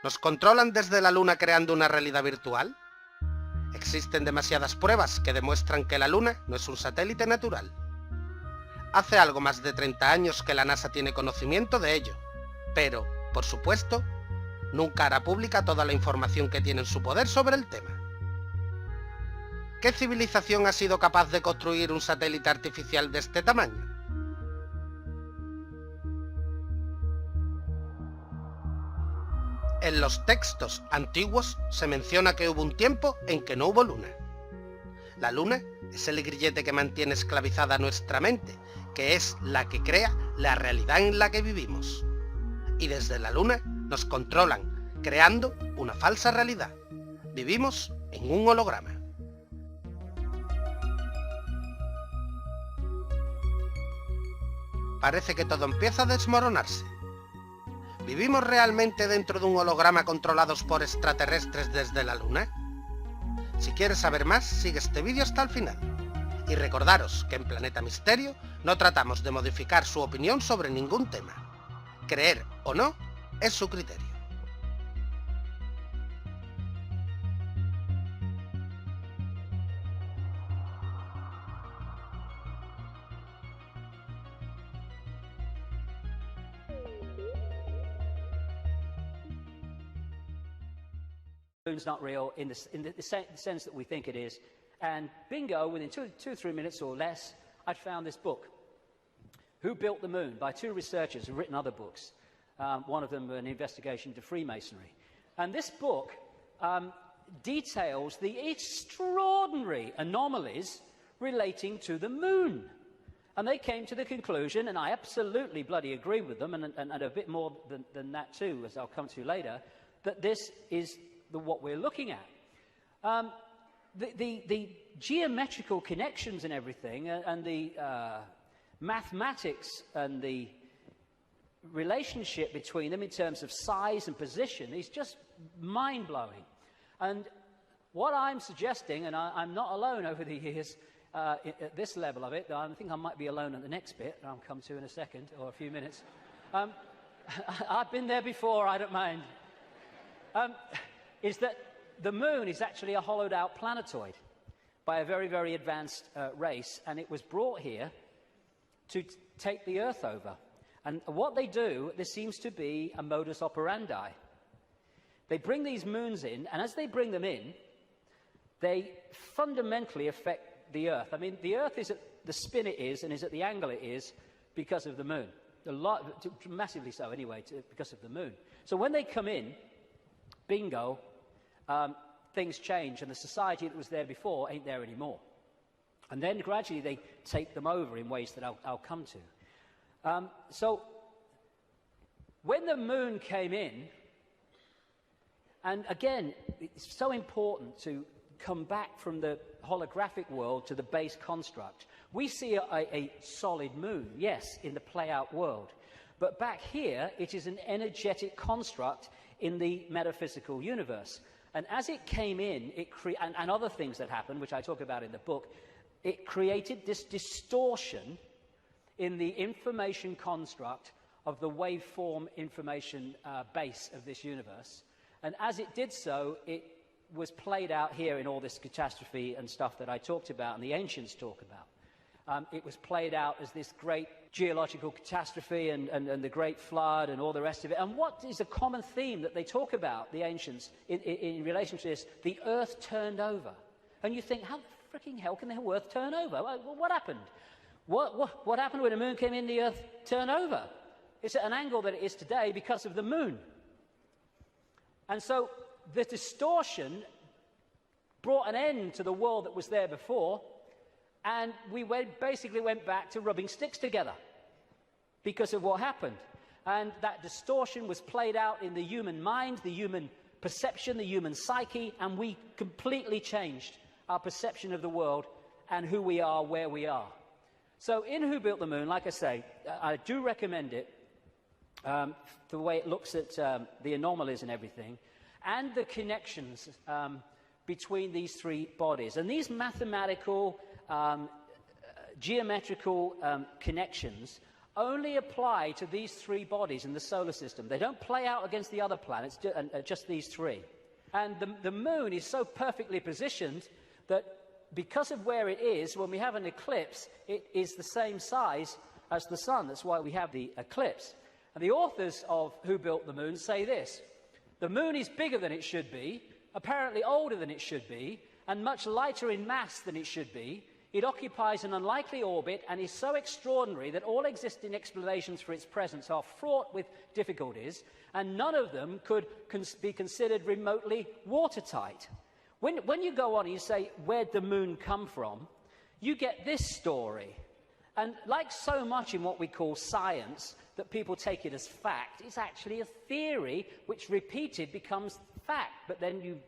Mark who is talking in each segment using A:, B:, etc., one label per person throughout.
A: ¿Nos controlan desde la Luna creando una realidad virtual? Existen demasiadas pruebas que demuestran que la Luna no es un satélite natural. Hace algo más de 30 años que la NASA tiene conocimiento de ello, pero, por supuesto, nunca hará pública toda la información que tiene en su poder sobre el tema. ¿Qué civilización ha sido capaz de construir un satélite artificial de este tamaño? En los textos antiguos se menciona que hubo un tiempo en que no hubo luna. La luna es el grillete que mantiene esclavizada nuestra mente, que es la que crea la realidad en la que vivimos. Y desde la luna nos controlan, creando una falsa realidad. Vivimos en un holograma. Parece que todo empieza a desmoronarse. ¿Vivimos realmente dentro de un holograma controlados por extraterrestres desde la Luna? Si quieres saber más, sigue este vídeo hasta el final. Y recordaros que en Planeta Misterio no tratamos de modificar su opinión sobre ningún tema. Creer o no es su criterio.
B: The moon's not real in the sense that we think it is. And bingo, within two or 3 minutes or less, I'd found this book, Who Built the Moon, by two researchers who've written other books. One of them an investigation into Freemasonry. And this book details the extraordinary anomalies relating to the moon. And they came to the conclusion, and I absolutely bloody agree with them, and a bit more than that too, as I'll come to later, that this is what we're looking at. The geometrical connections and everything, and the mathematics and the relationship between them in terms of size and position is just mind-blowing. And what I'm suggesting, and I'm not alone over the years at this level of it, I think I might be alone at the next bit, I'll come to in a second, or a few minutes. I've been there before, I don't mind. Is that the moon is actually a hollowed-out planetoid by a very, very advanced race, and it was brought here to take the Earth over. And what they do, there seems to be a modus operandi. They bring these moons in, and as they bring them in, they fundamentally affect the Earth. I mean, the Earth is at the spin it is, and is at the angle it is because of the moon. Massively so, anyway, because of the moon. So when they come in, bingo, things change, and the society that was there before ain't there anymore. And then gradually they take them over in ways that I'll come to. So when the moon came in, and again, it's so important to come back from the holographic world to the base construct. We see a solid moon, yes, in the play-out world. But back here, it is an energetic construct in the metaphysical universe. And as it came in, and other things that happened, which I talk about in the book, it created this distortion in the information construct of the waveform information base of this universe. And as it did so, it was played out here in all this catastrophe and stuff that I talked about and the ancients talk about. It was played out as this great geological catastrophe and the great flood and all the rest of it. And what is a common theme that they talk about, the ancients, in relation to this? The earth turned over. And you think, how the freaking hell can the earth turn over? Well, what happened? What happened when the moon came in, the earth turned over? It's at an angle that it is today because of the moon. And so the distortion brought an end to the world that was there before, and we basically went back to rubbing sticks together because of what happened. And that distortion was played out in the human mind, the human perception, the human psyche, and we completely changed our perception of the world and who we are, where we are. So in Who Built the Moon, like I say, I do recommend it, the way it looks at the anomalies and everything, and the connections between these three bodies. And these mathematical, geometrical connections only apply to these three bodies in the solar system. They don't play out against the other planets, just these three. And the moon is so perfectly positioned that because of where it is, when we have an eclipse, it is the same size as the sun. That's why we have the eclipse. And the authors of Who Built the Moon say this: the moon is bigger than it should be, apparently older than it should be, and much lighter in mass than it should be. It occupies an unlikely orbit and is so extraordinary that all existing explanations for its presence are fraught with difficulties, and none of them could be considered remotely watertight. When you go on and you say, where'd the moon come from, you get this story. And like so much in what we call science, that people take it as fact, it's actually a theory which repeated becomes fact. But then you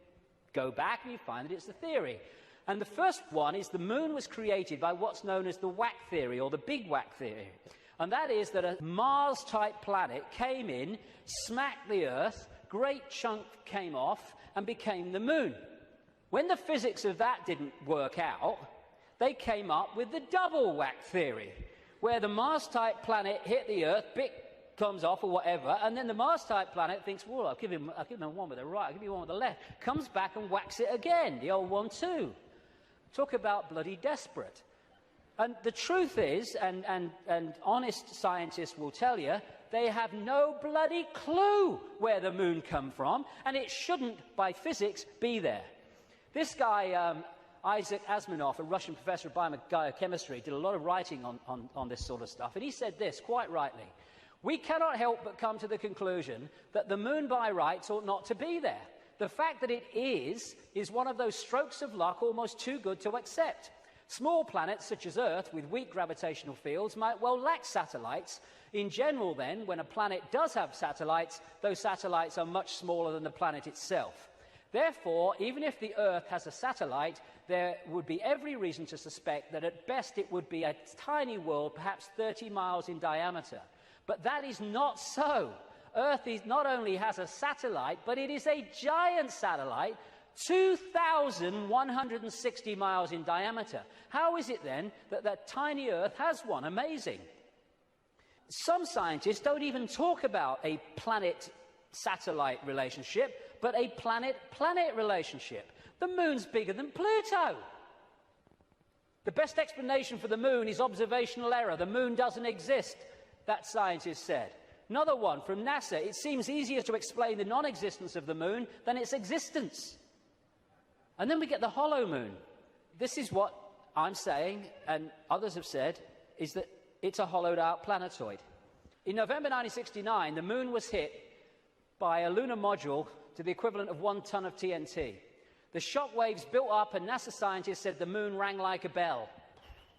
B: go back and you find that it's a theory. And the first one is the moon was created by what's known as the whack theory, or the big whack theory. And that is that a Mars-type planet came in, smacked the Earth, great chunk came off, and became the moon. When the physics of that didn't work out, they came up with the double whack theory, where the Mars-type planet hit the Earth, bit comes off or whatever, and then the Mars-type planet thinks, well, I'll give him one with the right, I'll give you one with the left, comes back and whacks it again, the old one too. Talk about bloody desperate. And the truth is, and honest scientists will tell you, they have no bloody clue where the moon come from, and it shouldn't, by physics, be there. This guy, Isaac Asimov, a Russian professor of biochemistry, did a lot of writing on this sort of stuff, and he said this, quite rightly: we cannot help but come to the conclusion that the moon by rights ought not to be there. The fact that it is one of those strokes of luck almost too good to accept. Small planets such as Earth with weak gravitational fields might well lack satellites. In general, then, when a planet does have satellites, those satellites are much smaller than the planet itself. Therefore, even if the Earth has a satellite, there would be every reason to suspect that at best it would be a tiny world, perhaps 30 miles in diameter. But that is not so. Earth not only has a satellite, but it is a giant satellite, 2,160 miles in diameter. How is it then that that tiny Earth has one? Amazing. Some scientists don't even talk about a planet-satellite relationship, but a planet-planet relationship. The moon's bigger than Pluto. The best explanation for the moon is observational error. The moon doesn't exist, that scientist said. Another one from NASA: it seems easier to explain the non-existence of the moon than its existence. And then we get the hollow moon. This is what I'm saying, and others have said, is that it's a hollowed-out planetoid. In November 1969, the moon was hit by a lunar module to the equivalent of 1 ton of TNT. The shock waves built up, and NASA scientists said the moon rang like a bell.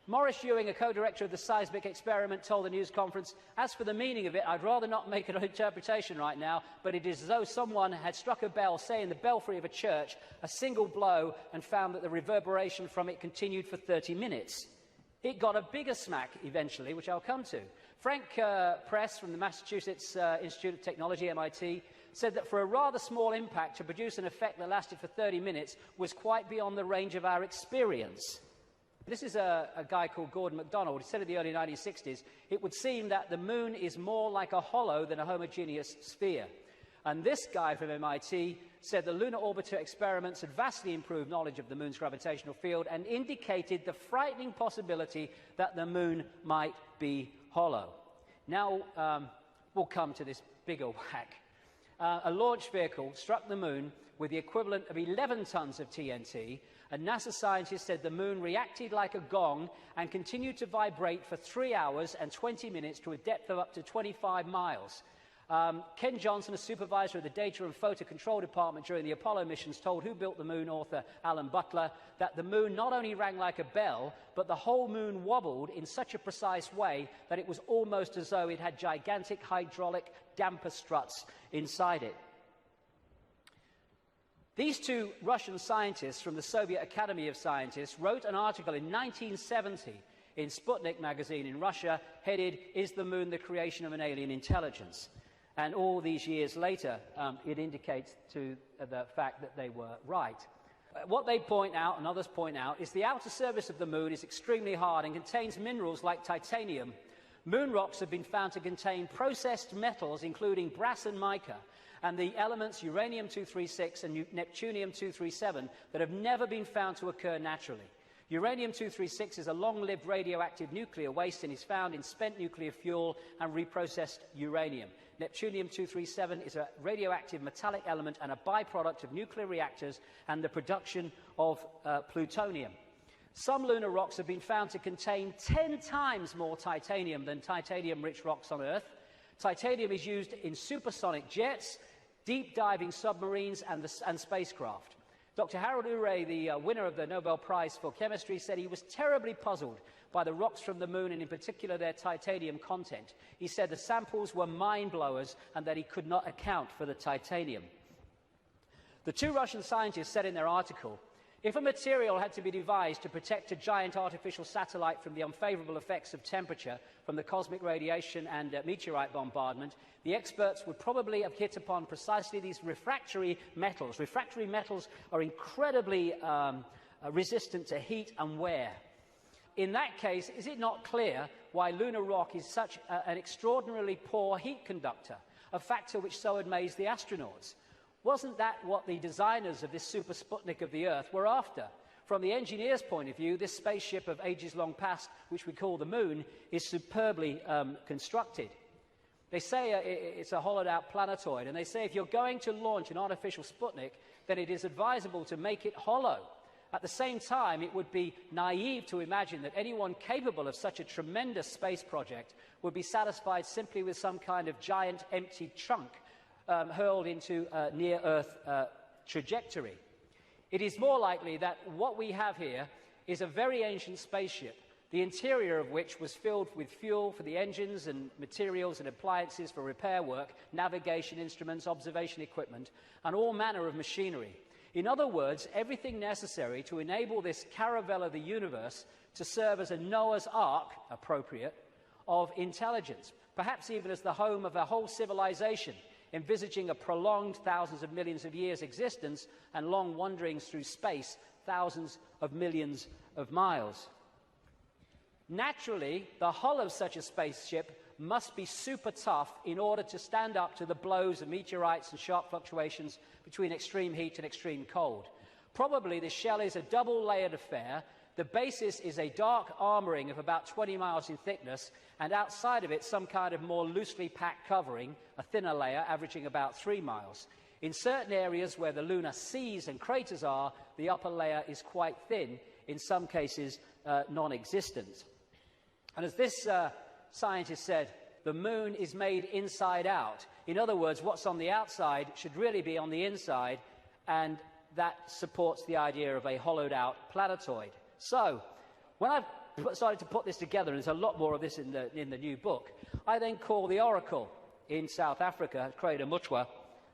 B: Maurice Ewing, a co-director of the seismic experiment, told the news conference, "As for the meaning of it, I'd rather not make an interpretation right now, but it is as though someone had struck a bell, say in the belfry of a church, a single blow, and found that the reverberation from it continued for 30 minutes. It got a bigger smack eventually, which I'll come to. Frank Press from the Massachusetts Institute of Technology, MIT, said that for a rather small impact to produce an effect that lasted for 30 minutes was quite beyond the range of our experience. This is a guy called Gordon MacDonald. He said in the early 1960s, it would seem that the moon is more like a hollow than a homogeneous sphere. And this guy from MIT said the lunar orbiter experiments had vastly improved knowledge of the moon's gravitational field and indicated the frightening possibility that the moon might be hollow. Now, we'll come to this bigger whack. A launch vehicle struck the moon with the equivalent of 11 tons of TNT, and NASA scientists said the moon reacted like a gong and continued to vibrate for 3 hours and 20 minutes to a depth of up to 25 miles. Ken Johnson, a supervisor of the Data and Photo Control Department during the Apollo missions, told Who Built the Moon author Alan Butler that the moon not only rang like a bell, but the whole moon wobbled in such a precise way that it was almost as though it had gigantic hydraulic damper struts inside it. These two Russian scientists from the Soviet Academy of Scientists wrote an article in 1970 in Sputnik magazine in Russia headed, "Is the Moon the Creation of an Alien Intelligence?" And all these years later, it indicates to the fact that they were right. What they point out, and others point out, is the outer surface of the moon is extremely hard and contains minerals like titanium, Moon rocks have been found to contain processed metals, including brass and mica, and the elements uranium-236 and neptunium-237 that have never been found to occur naturally. Uranium-236 is a long-lived radioactive nuclear waste and is found in spent nuclear fuel and reprocessed uranium. Neptunium-237 is a radioactive metallic element and a byproduct of nuclear reactors and the production of plutonium. Some lunar rocks have been found to contain 10 times more titanium than titanium-rich rocks on Earth. Titanium is used in supersonic jets, deep-diving submarines, and spacecraft. Dr. Harold Urey, the winner of the Nobel Prize for Chemistry, said he was terribly puzzled by the rocks from the moon and in particular their titanium content. He said the samples were mind-blowers and that he could not account for the titanium. The two Russian scientists said in their article, if a material had to be devised to protect a giant artificial satellite from the unfavorable effects of temperature from the cosmic radiation and meteorite bombardment, the experts would probably have hit upon precisely these refractory metals. Refractory metals are incredibly resistant to heat and wear. In that case, is it not clear why lunar rock is such an extraordinarily poor heat conductor, a factor which so amazed the astronauts? Wasn't that what the designers of this super Sputnik of the Earth were after? From the engineer's point of view, this spaceship of ages long past, which we call the Moon, is superbly constructed. They say it's a hollowed-out planetoid, and they say if you're going to launch an artificial Sputnik, then it is advisable to make it hollow. At the same time, it would be naive to imagine that anyone capable of such a tremendous space project would be satisfied simply with some kind of giant empty chunk hurled into a near-Earth trajectory. It is more likely that what we have here is a very ancient spaceship, the interior of which was filled with fuel for the engines and materials and appliances for repair work, navigation instruments, observation equipment, and all manner of machinery. In other words, everything necessary to enable this caravel of the universe to serve as a Noah's Ark, appropriate, of intelligence, perhaps even as the home of a whole civilization, envisaging a prolonged thousands of millions of years existence and long wanderings through space, thousands of millions of miles. Naturally, the hull of such a spaceship must be super tough in order to stand up to the blows of meteorites and sharp fluctuations between extreme heat and extreme cold. Probably the shell is a double-layered affair. The basis is a dark armouring of about 20 miles in thickness, and outside of it some kind of more loosely packed covering, a thinner layer averaging about 3 miles. In certain areas where the lunar seas and craters are, the upper layer is quite thin, in some cases non-existent. And as this scientist said, the moon is made inside out. In other words, what's on the outside should really be on the inside, and that supports the idea of a hollowed-out planetoid. So, when I started to put this together, and there's a lot more of this in the new book, I then called the oracle in South Africa, Creda Mutwa,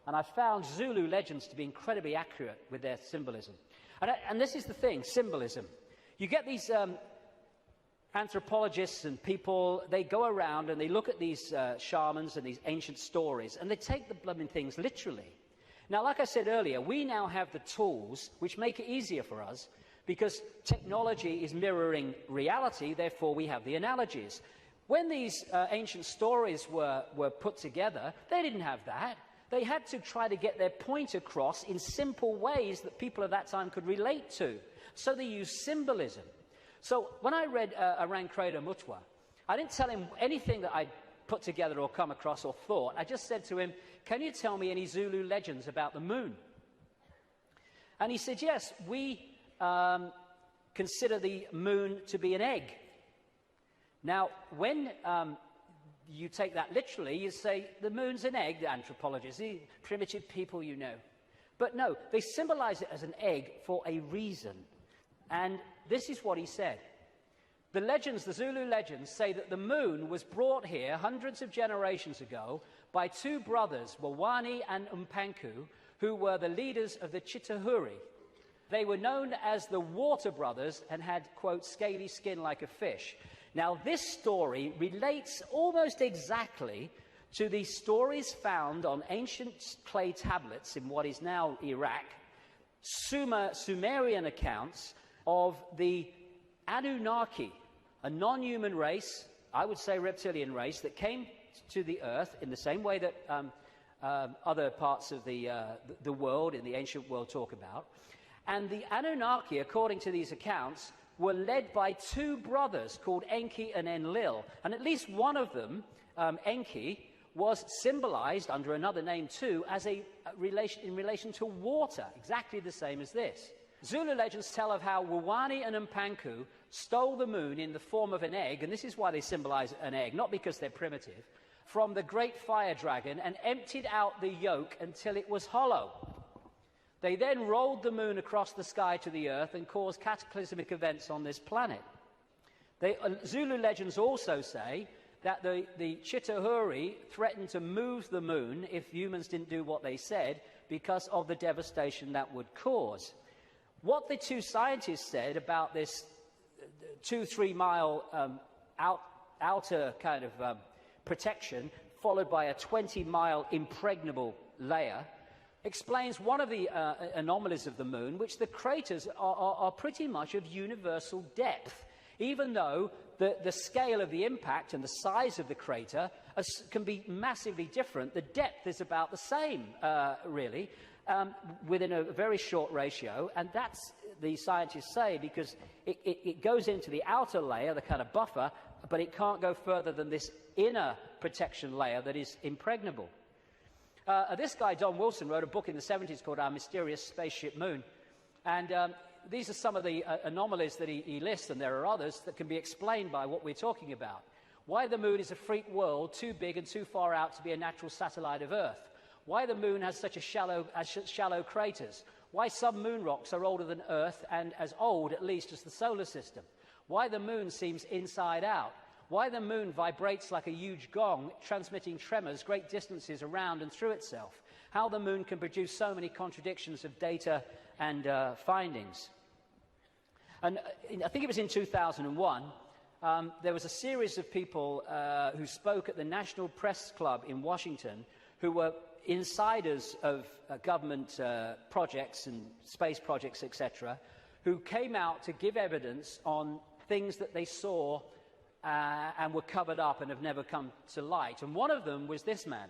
B: and I found Zulu legends to be incredibly accurate with their symbolism. And this is the thing, symbolism. You get these anthropologists and people, they go around and they look at these shamans and these ancient stories, and they take the blooming things literally. Now, like I said earlier, we now have the tools which make it easier for us, because technology is mirroring reality, therefore we have the analogies. When these ancient stories were put together, they didn't have that. They had to try to get their point across in simple ways that people at that time could relate to. So they used symbolism. So when I read around Creda Mutwa, I didn't tell him anything that I'd put together or come across or thought. I just said to him, can you tell me any Zulu legends about the moon? And he said, yes, we consider the moon to be an egg. Now, when you take that literally, you say the moon's an egg, the anthropologists, the primitive people you know. But no, they symbolize it as an egg for a reason. And this is what he said. The legends, the Zulu legends, say that the moon was brought here hundreds of generations ago by two brothers, Wawani and Umpanku, who were the leaders of the Chitahuri. They were known as the Water Brothers and had, quote, scaly skin like a fish. Now, this story relates almost exactly to the stories found on ancient clay tablets in what is now Iraq, Sumerian accounts of the Anunnaki, a non-human race I would say reptilian race, that came to the Earth in the same way that other parts of the world, in the ancient world, talk about. And the Anunnaki, according to these accounts, were led by two brothers called Enki and Enlil. And at least one of them, Enki, was symbolized under another name too as in relation to water, exactly the same as this. Zulu legends tell of how Wawani and Mpanku stole the moon in the form of an egg, and this is why they symbolize an egg, not because they're primitive, from the great fire dragon and emptied out the yolk until it was hollow. They then rolled the moon across the sky to the Earth and caused cataclysmic events on this planet. Zulu legends also say that the Chitauri threatened to move the moon if humans didn't do what they said because of the devastation that would cause. What the two scientists said about this 2-3 mile outer kind of protection, followed by a 20-mile impregnable layer, explains one of the anomalies of the moon, which the craters are pretty much of universal depth, even though the scale of the impact and the size of the crater can be massively different. The depth is about the same, really, within a very short ratio, and that's, the scientists say, because it goes into the outer layer, the kind of buffer, but it can't go further than this inner protection layer that is impregnable. This guy, Don Wilson, wrote a book in the 70s called Our Mysterious Spaceship Moon, and these are some of the anomalies that he lists, and there are others that can be explained by what we're talking about. Why the moon is a freak world, too big and too far out to be a natural satellite of Earth. Why the moon has such shallow craters. Why some moon rocks are older than Earth and as old, at least, as the solar system. Why the moon seems inside out. Why the moon vibrates like a huge gong, transmitting tremors great distances around and through itself. How the moon can produce so many contradictions of data and findings. And I think it was in 2001, there was a series of people who spoke at the National Press Club in Washington, who were insiders of government projects and space projects, etc., who came out to give evidence on things that they saw and were covered up and have never come to light. And one of them was this man,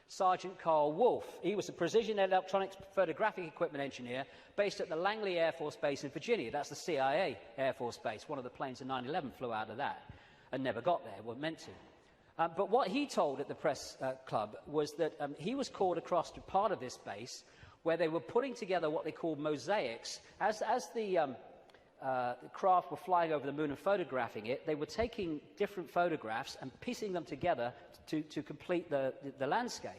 B: Sergeant Carl Wolf. He was a precision electronics photographic equipment engineer based at the Langley Air Force Base in Virginia. That's the CIA Air Force Base. One of the planes in 9/11 flew out of that and never got there, weren't meant to. But what he told at the press club was that he was called across to part of this base where they were putting together what they called mosaics. As the craft were flying over the moon and photographing it, they were taking different photographs and piecing them together to complete the landscape.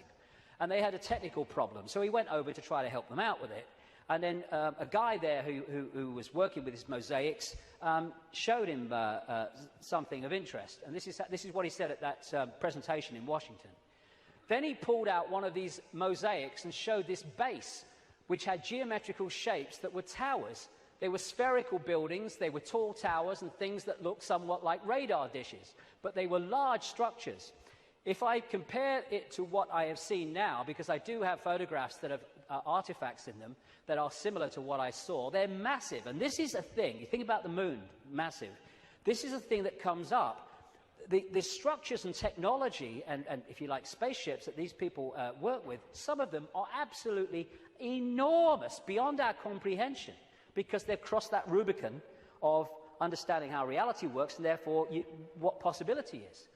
B: And they had a technical problem, so he went over to try to help them out with it. And then a guy there who was working with his mosaics showed him something of interest. And this is what he said at that presentation in Washington. Then he pulled out one of these mosaics and showed this base, which had geometrical shapes that were towers. They were spherical buildings, they were tall towers and things that looked somewhat like radar dishes, but they were large structures. If I compare it to what I have seen now, because I do have photographs that have artifacts in them that are similar to what I saw, they're massive. And this is a thing, you think about the moon, massive. This is a thing that comes up. The structures and technology and, if you like, spaceships that these people work with, some of them are absolutely enormous, beyond our comprehension, because they've crossed that Rubicon of understanding how reality works and therefore what possibility is.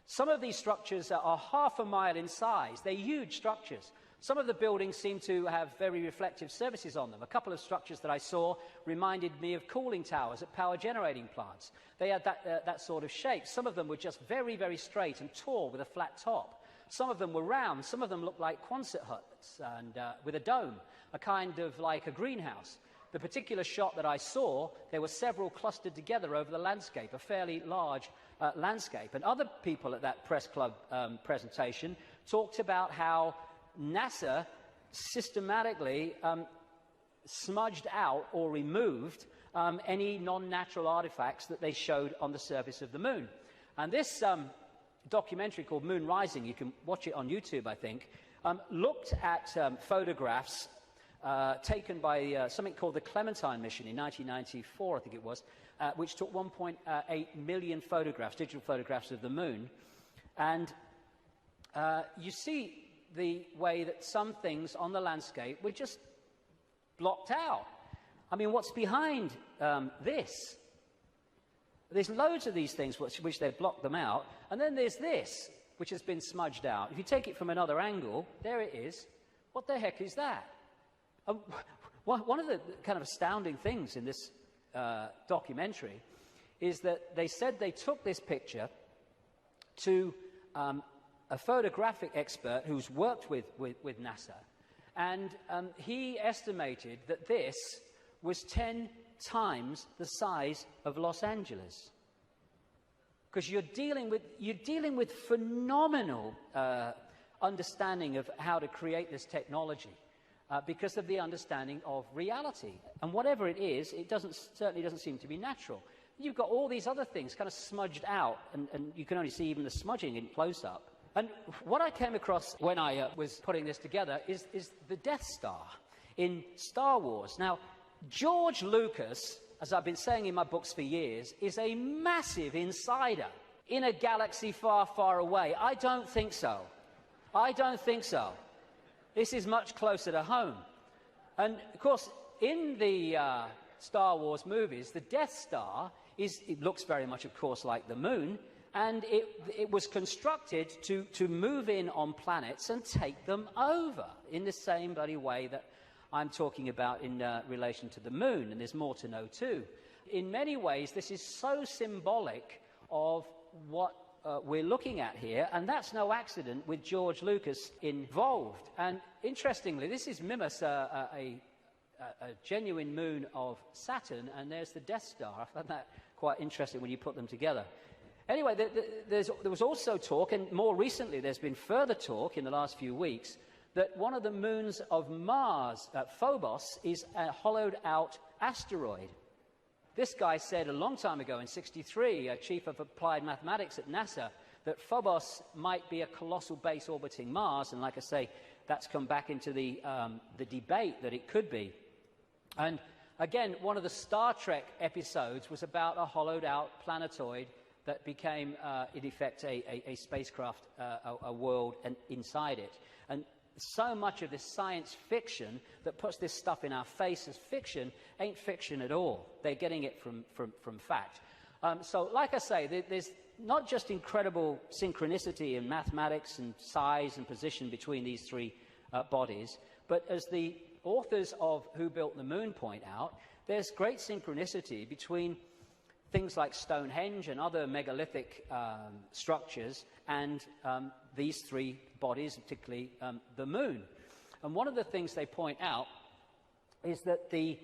B: Some of these structures are half a mile in size. They're huge structures. Some of the buildings seem to have very reflective surfaces on them. A couple of structures that I saw reminded me of cooling towers at power generating plants. They had that sort of shape. Some of them were just very, very straight and tall with a flat top. Some of them were round. Some of them looked like Quonset huts and with a dome, a kind of like a greenhouse. The particular shot that I saw, there were several clustered together over the landscape, a fairly large landscape. And other people at that press club presentation talked about how NASA systematically smudged out or removed any non-natural artifacts that they showed on the surface of the moon. And this documentary called Moon Rising, you can watch it on YouTube, I think, looked at photographs taken by something called the Clementine mission in 1994, I think it was, which took 1.8 million photographs, digital photographs of the moon. And you see the way that some things on the landscape were just blocked out. I mean, what's behind this? There's loads of these things which they've blocked them out. And then there's this, which has been smudged out. If you take it from another angle, there it is. What the heck is that? One of the kind of astounding things in this documentary is that they said they took this picture to a photographic expert who's worked with NASA, and he estimated that this was 10 times the size of Los Angeles. Because you're dealing with phenomenal understanding of how to create this technology. Because of the understanding of reality. And whatever it is, it certainly doesn't seem to be natural. You've got all these other things kind of smudged out, and you can only see even the smudging in close-up. And what I came across when I was putting this together is the Death Star in Star Wars. Now, George Lucas, as I've been saying in my books for years, is a massive insider in a galaxy far, far away. I don't think so. I don't think so. This is much closer to home. And, of course, in the Star Wars movies, the Death Star it looks very much, of course, like the moon, and it was constructed to move in on planets and take them over in the same bloody way that I'm talking about in relation to the moon, and there's more to know too. In many ways, this is so symbolic of what we're looking at here, and that's no accident with George Lucas involved. And interestingly, this is Mimas, a genuine moon of Saturn, and there's the Death Star. I found that quite interesting when you put them together. Anyway, there was also talk, and more recently there's been further talk in the last few weeks, that one of the moons of Mars, Phobos, is a hollowed-out asteroid. This guy said a long time ago, in '63, chief of applied mathematics at NASA, that Phobos might be a colossal base orbiting Mars, and like I say, that's come back into the debate that it could be. And again, one of the Star Trek episodes was about a hollowed-out planetoid that became, in effect, a spacecraft, a world, and inside it. And so much of this science fiction that puts this stuff in our face as fiction ain't fiction at all. They're getting it from fact. So, like I say, there's not just incredible synchronicity in mathematics and size and position between these three bodies, but as the authors of Who Built the Moon point out, there's great synchronicity between things like Stonehenge and other megalithic structures and these three bodies, particularly the moon. And one of the things they point out is that the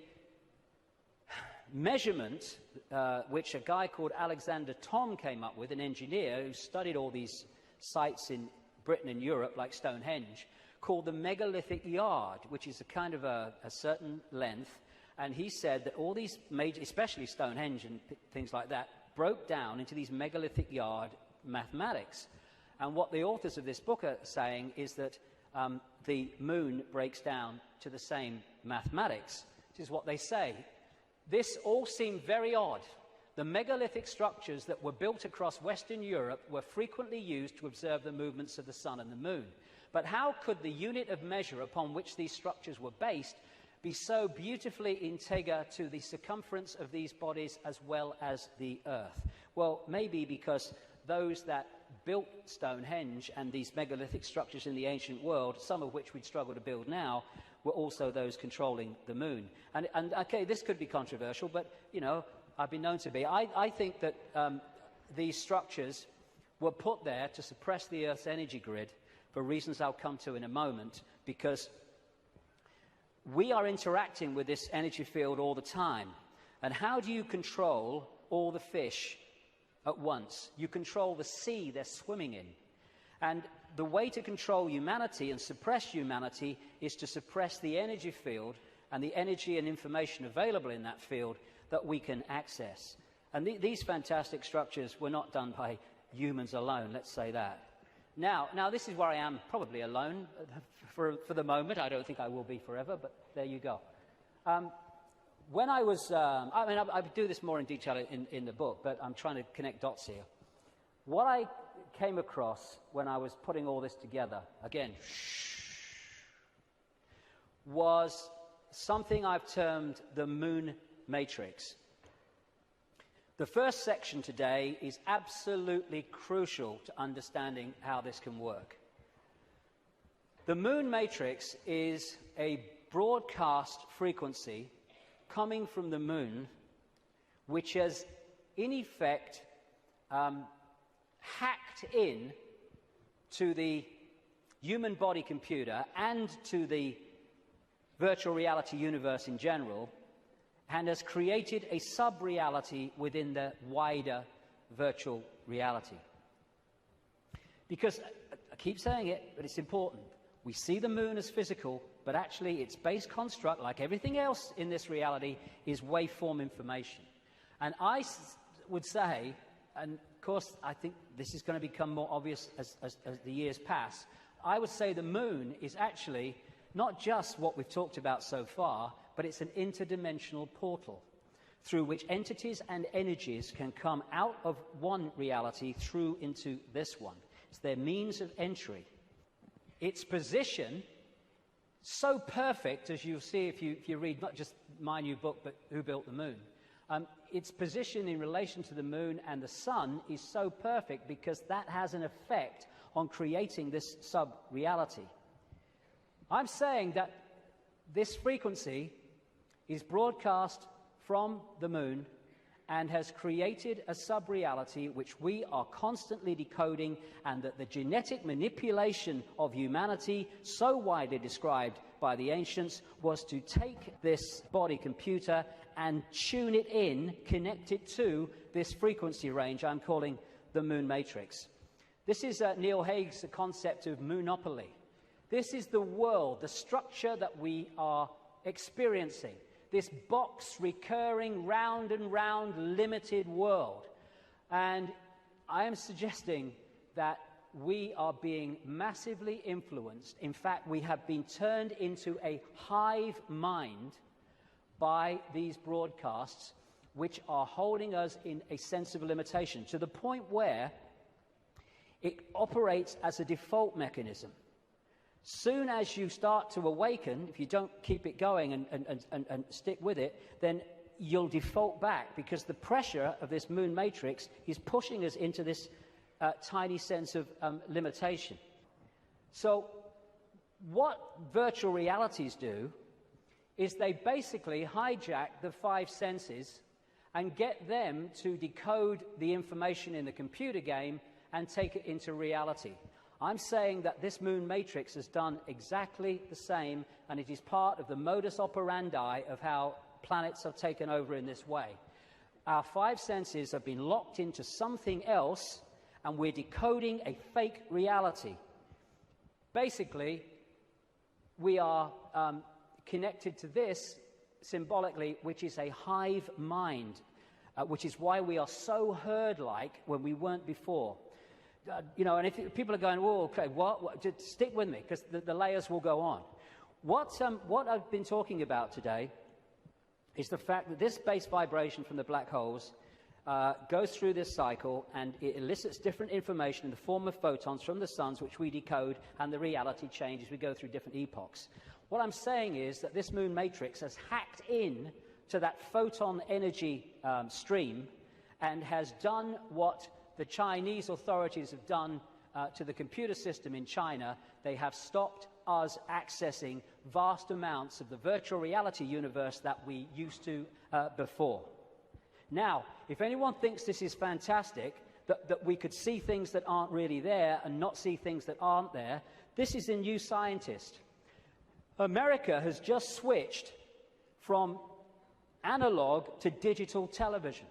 B: measurement, which a guy called Alexander Thom came up with, an engineer who studied all these sites in Britain and Europe, like Stonehenge, called the megalithic yard, which is a kind of a certain length. And he said that all these major, especially Stonehenge and things like that, broke down into these megalithic yard mathematics. And what the authors of this book are saying is that the moon breaks down to the same mathematics, which is what they say. This all seemed very odd. The megalithic structures that were built across Western Europe were frequently used to observe the movements of the sun and the moon. But how could the unit of measure upon which these structures were based be so beautifully integer to the circumference of these bodies as well as the Earth? Well, maybe because those that built Stonehenge and these megalithic structures in the ancient world, some of which we'd struggle to build now, were also those controlling the moon. And okay, this could be controversial, but, you know, I've been known to be. I think that these structures were put there to suppress the Earth's energy grid for reasons I'll come to in a moment, because we are interacting with this energy field all the time. And how do you control all the fish at once? You control the sea they're swimming in. And the way to control humanity and suppress humanity is to suppress the energy field and the energy and information available in that field that we can access. And these fantastic structures were not done by humans alone, let's say that. Now this is where I am probably alone for the moment. I don't think I will be forever, but there you go. When I was, I do this more in detail in the book, but I'm trying to connect dots here. What I came across when I was putting all this together, again, was something I've termed the moon matrix. The first section today is absolutely crucial to understanding how this can work. The moon matrix is a broadcast frequency coming from the moon, which has, in effect, hacked in to the human body computer and to the virtual reality universe in general, and has created a sub-reality within the wider virtual reality. Because, I keep saying it, but it's important, we see the moon as physical, but actually its base construct, like everything else in this reality, is waveform information. And I would say, and of course I think this is going to become more obvious as the years pass, I would say the moon is actually not just what we've talked about so far, but it's an interdimensional portal through which entities and energies can come out of one reality through into this one. It's their means of entry. Its position, so perfect, as you'll see if you read not just my new book, but Who Built the Moon, its position in relation to the moon and the sun is so perfect because that has an effect on creating this sub-reality. I'm saying that this frequency is broadcast from the moon and has created a sub-reality which we are constantly decoding, and that the genetic manipulation of humanity, so widely described by the ancients, was to take this body computer and tune it in, connect it to this frequency range I'm calling the moon matrix. This is Neil Haig's concept of moonopoly. This is the world, the structure that we are experiencing. This box, recurring, round and round, limited world. And I am suggesting that we are being massively influenced. In fact, we have been turned into a hive mind by these broadcasts, which are holding us in a sense of limitation, to the point where it operates as a default mechanism. Soon as you start to awaken, if you don't keep it going and stick with it, then you'll default back, because the pressure of this moon matrix is pushing us into this tiny sense of limitation. So what virtual realities do is they basically hijack the five senses and get them to decode the information in the computer game and take it into reality. I'm saying that this moon matrix has done exactly the same, and it is part of the modus operandi of how planets have taken over in this way. Our five senses have been locked into something else, and we're decoding a fake reality. Basically, we are connected to this symbolically, which is a hive mind, which is why we are so herd-like when we weren't before. And if people are going, "Oh, okay, what?" Just stick with me, because the layers will go on. What I've been talking about today is the fact that this base vibration from the black holes goes through this cycle, and it elicits different information in the form of photons from the suns, which we decode, and the reality changes. We go through different epochs. What I'm saying is that this moon matrix has hacked in to that photon energy stream and has done what the Chinese authorities have done to the computer system in China. They have stopped us accessing vast amounts of the virtual reality universe that we used to before. Now, if anyone thinks this is fantastic, that we could see things that aren't really there and not see things that aren't there, this is a New Scientist. America has just switched from analog to digital television.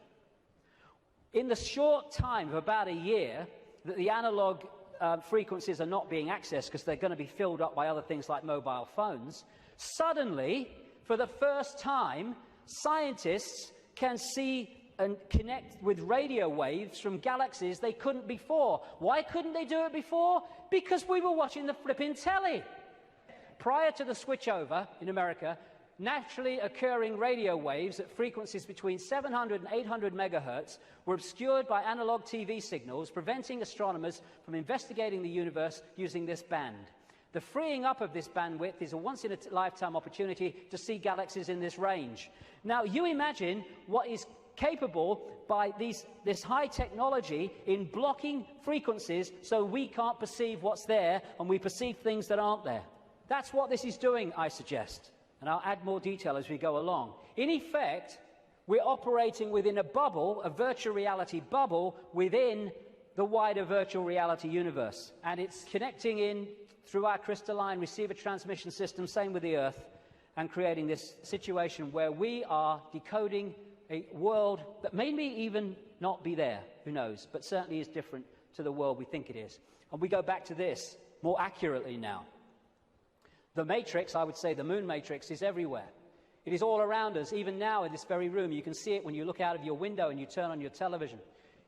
B: In the short time of about a year that the analog frequencies are not being accessed because they're going to be filled up by other things like mobile phones, suddenly, for the first time, scientists can see and connect with radio waves from galaxies they couldn't before. Why couldn't they do it before? Because we were watching the flipping telly. Prior to the switchover in America, naturally occurring radio waves at frequencies between 700 and 800 megahertz were obscured by analog TV signals, preventing astronomers from investigating the universe using this band. The freeing up of this bandwidth is a once-in-a-lifetime opportunity to see galaxies in this range. Now, you imagine what is capable by this high technology in blocking frequencies so we can't perceive what's there and we perceive things that aren't there. That's what this is doing, I suggest. And I'll add more detail as we go along. In effect, we're operating within a bubble, a virtual reality bubble, within the wider virtual reality universe. And it's connecting in through our crystalline receiver transmission system, same with the Earth, and creating this situation where we are decoding a world that may even not be there, who knows, but certainly is different to the world we think it is. And we go back to this more accurately now. The matrix, I would say the moon matrix, is everywhere. It is all around us, even now in this very room. You can see it when you look out of your window and you turn on your television.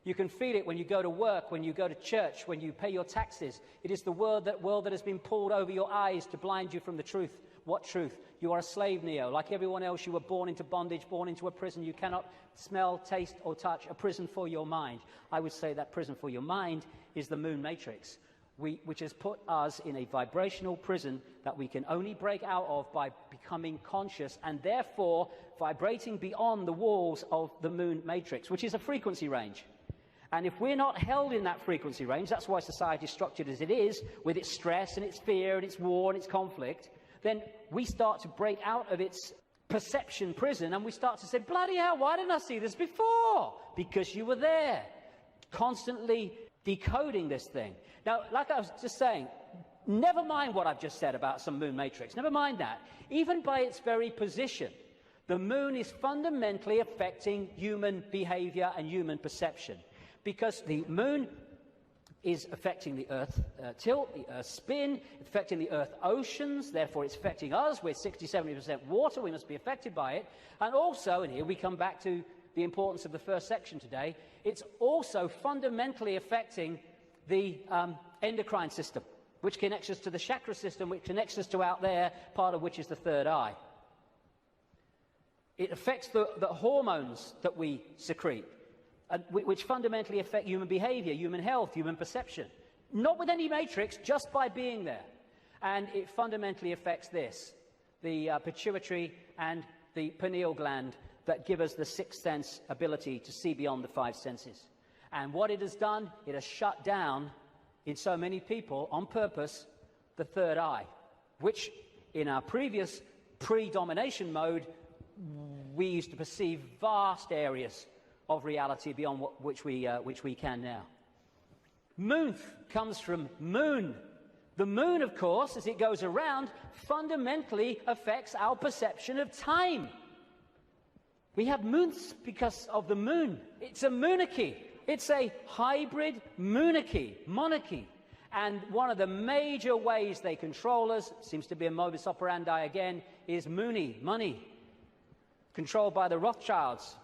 B: You can feel it when you go to work, when you go to church, when you pay your taxes. It is the world that has been pulled over your eyes to blind you from the truth. What truth? You are a slave, Neo. Like everyone else, you were born into bondage, born into a prison. You cannot smell, taste, or touch. A prison for your mind. I would say that prison for your mind is the moon matrix, which has put us in a vibrational prison that we can only break out of by becoming conscious and therefore vibrating beyond the walls of the moon matrix, which is a frequency range. And if we're not held in that frequency range, that's why society is structured as it is, with its stress and its fear and its war and its conflict, then we start to break out of its perception prison and we start to say, bloody hell, why didn't I see this before? Because you were there, constantly decoding this thing. Now, like I was just saying, never mind what I've just said about some moon matrix, never mind that. Even by its very position, the moon is fundamentally affecting human behavior and human perception, because the moon is affecting the Earth tilt, the Earth spin, affecting the Earth oceans, therefore it's affecting us. We're 60-70% water, we must be affected by it. And also, and here we come back to the importance of the first section today, it's also fundamentally affecting the endocrine system, which connects us to the chakra system, which connects us to out there, part of which is the third eye. It affects the hormones that we secrete, which fundamentally affect human behavior, human health, human perception. Not with any matrix, just by being there. And it fundamentally affects this, the pituitary and the pineal gland that give us the sixth sense ability to see beyond the five senses. And what it has done, it has shut down, in so many people, on purpose, the third eye, which in our previous pre-domination mode, we used to perceive vast areas of reality beyond which we can now. Moon comes from moon. The moon, of course, as it goes around, fundamentally affects our perception of time. We have moons because of the moon. It's a monarchy. It's a hybrid monarchy. And one of the major ways they control us, seems to be a modus operandi again, is money. Controlled by the Rothschilds.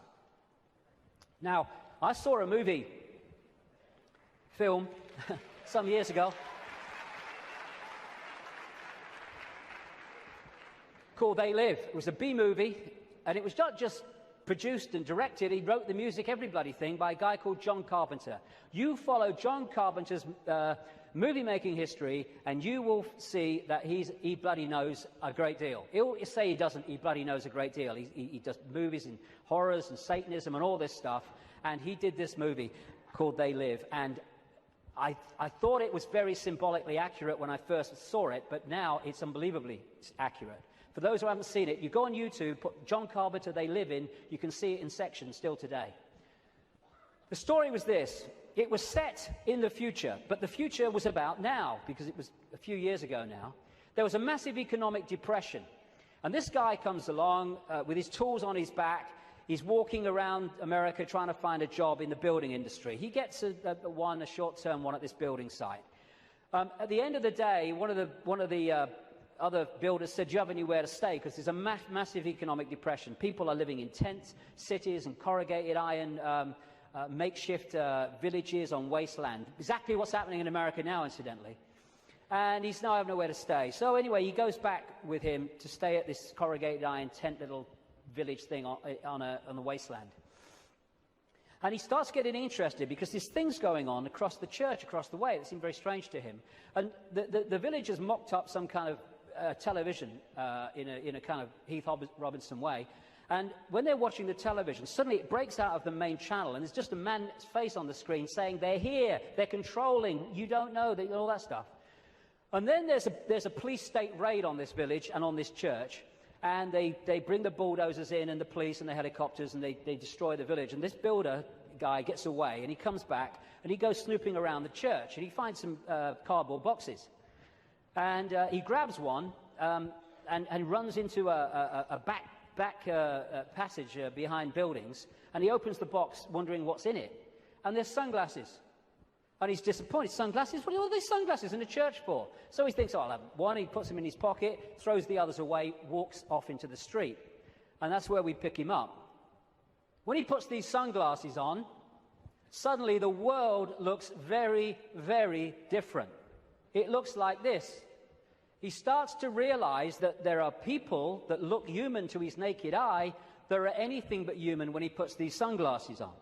B: Now, I saw a film, some years ago, called They Live. It was a B-movie, and it was not just produced and directed, he wrote the music, every bloody thing, by a guy called John Carpenter. You follow John Carpenter's movie-making history, and you will see that he bloody knows a great deal. He'll say he doesn't, he bloody knows a great deal. He does movies in horrors and Satanism and all this stuff, and he did this movie called They Live, and I thought it was very symbolically accurate when I first saw it, but now it's unbelievably accurate. For those who haven't seen it, you go on YouTube, put John Carpenter They Live in, you can see it in sections still today. The story was this. It was set in the future, but the future was about now, because it was a few years ago now. There was a massive economic depression, and this guy comes along with his tools on his back. He's walking around America trying to find a job in the building industry. He gets a short-term one at this building site. At the end of the day, one of the other builders said, do you have anywhere to stay? Because there's a massive economic depression. People are living in tent cities and corrugated iron makeshift villages on wasteland. Exactly what's happening in America now, incidentally. And he's now having nowhere to stay. So anyway, he goes back with him to stay at this corrugated iron tent little village thing on the wasteland. And he starts getting interested because there's things going on across the church, across the way, that seem very strange to him. And the villagers mocked up some kind of television in a kind of Heath Robinson way. And when they're watching the television, suddenly it breaks out of the main channel, and there's just a man's face on the screen saying, they're here, they're controlling, you don't know, all that stuff. And then there's a police state raid on this village and on this church. And they bring the bulldozers in and the police and the helicopters, and they destroy the village. And this builder guy gets away, and he comes back, and he goes snooping around the church, and he finds some cardboard boxes. And he grabs one and runs into a back passage behind buildings, and he opens the box wondering what's in it. And there's sunglasses. And he's disappointed. Sunglasses? What are all these sunglasses in the church for? So he thinks, oh, I'll have one. He puts them in his pocket, throws the others away, walks off into the street. And that's where we pick him up. When he puts these sunglasses on, suddenly the world looks very, very different. It looks like this. He starts to realize that there are people that look human to his naked eye that are anything but human when he puts these sunglasses on.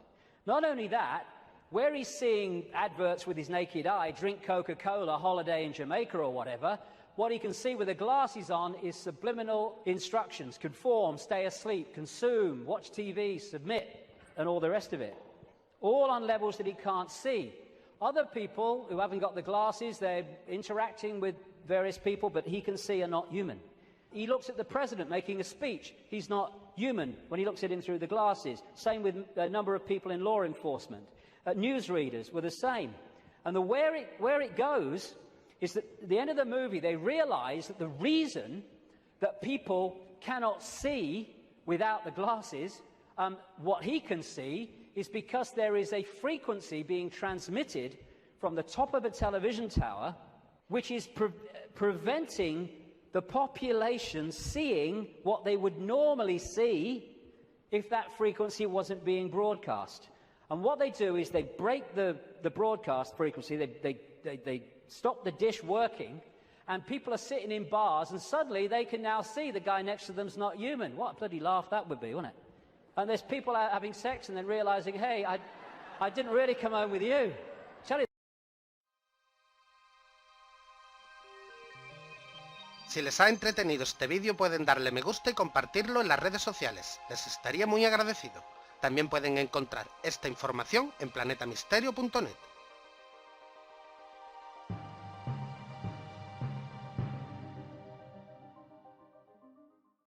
B: Not only that, where he's seeing adverts with his naked eye, drink Coca-Cola, holiday in Jamaica or whatever, what he can see with the glasses on is subliminal instructions: conform, stay asleep, consume, watch TV, submit, and all the rest of it. All on levels that he can't see. Other people who haven't got the glasses, they're interacting with various people, but he can see are not human. He looks at the president making a speech. He's not human when he looks at him through the glasses. Same with a number of people in law enforcement. Newsreaders were the same. And where it goes is that at the end of the movie, they realize that the reason that people cannot see without the glasses, what he can see, is because there is a frequency being transmitted from the top of a television tower, which is preventing the population seeing what they would normally see if that frequency wasn't being broadcast. And what they do is they break the broadcast frequency, they stop the dish working, and people are sitting in bars, and suddenly they can now see the guy next to them's not human. What a bloody laugh that would be, wouldn't it? And there's people out having sex and then realizing, hey, I didn't really come home with you. Tell you.
A: Si les ha entretenido este vídeo, pueden darle me gusta y compartirlo en las redes sociales. Les estaría muy agradecido. También pueden encontrar esta información en planetamisterio.net.